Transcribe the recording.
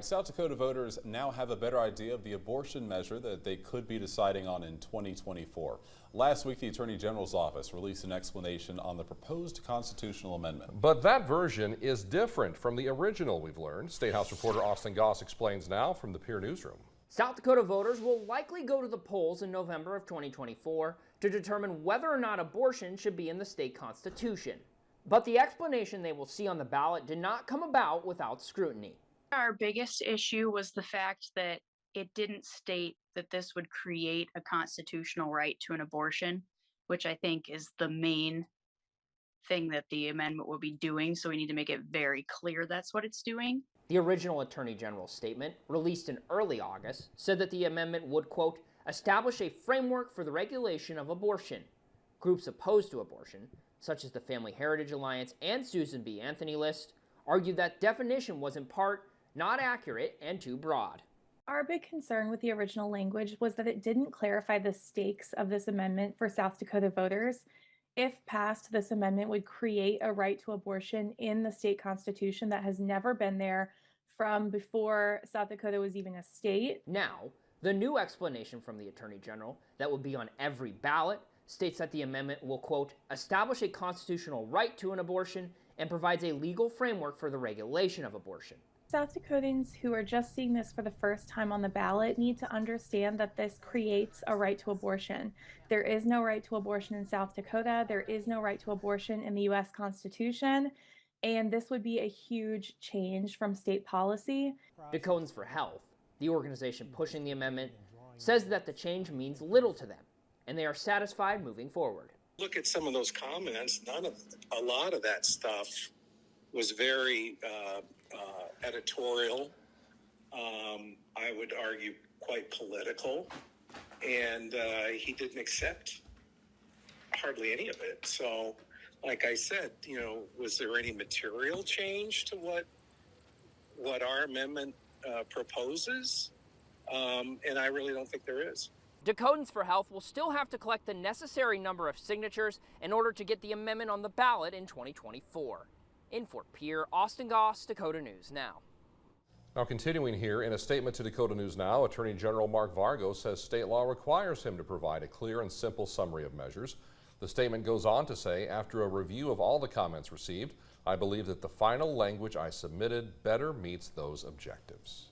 South Dakota voters now have a better idea of the abortion measure that they could be deciding on in 2024. Last week, the Attorney General's office released an explanation on the proposed constitutional amendment. But that version is different from the original, we've learned. State House reporter Austin Goss explains now from the Peer Newsroom. South Dakota voters will likely go to the polls in November of 2024 to determine whether or not abortion should be in the state constitution. But the explanation they will see on the ballot did not come about without scrutiny. Our biggest issue was the fact that it didn't state that this would create a constitutional right to an abortion, which I think is the main thing that the amendment will be doing. So we need to make it very clear that's what it's doing. The original Attorney General's statement, released in early August, said that the amendment would, quote, establish a framework for the regulation of abortion. Groups opposed to abortion, such as the Family Heritage Alliance and Susan B. Anthony List, argued that definition was in part not accurate and too broad. Our big concern with the original language was that it didn't clarify the stakes of this amendment for South Dakota voters. If passed, this amendment would create a right to abortion in the state constitution that has never been there from before South Dakota was even a state. Now, the new explanation from the Attorney General that will be on every ballot states that the amendment will, quote, establish a constitutional right to an abortion and provides a legal framework for the regulation of abortion. South Dakotans who are just seeing this for the first time on the ballot need to understand that this creates a right to abortion. There is no right to abortion in South Dakota. There is no right to abortion in the U.S. Constitution. And this would be a huge change from state policy. Dakotans for Health, the organization pushing the amendment, says that the change means little to them, and they are satisfied moving forward. Look at some of those comments. A lot of that stuff was very editorial. I would argue quite political, and he didn't accept hardly any of it. So, like I said, was there any material change to what our amendment proposes? And I really don't think there is. Dakotans for Health will still have to collect the necessary number of signatures in order to get the amendment on the ballot in 2024. In Fort Pierre, Austin Goss, Dakota News Now. Now continuing here, in a statement to Dakota News Now, Attorney General Mark Vargo says state law requires him to provide a clear and simple summary of measures. The statement goes on to say, after a review of all the comments received, I believe that the final language I submitted better meets those objectives.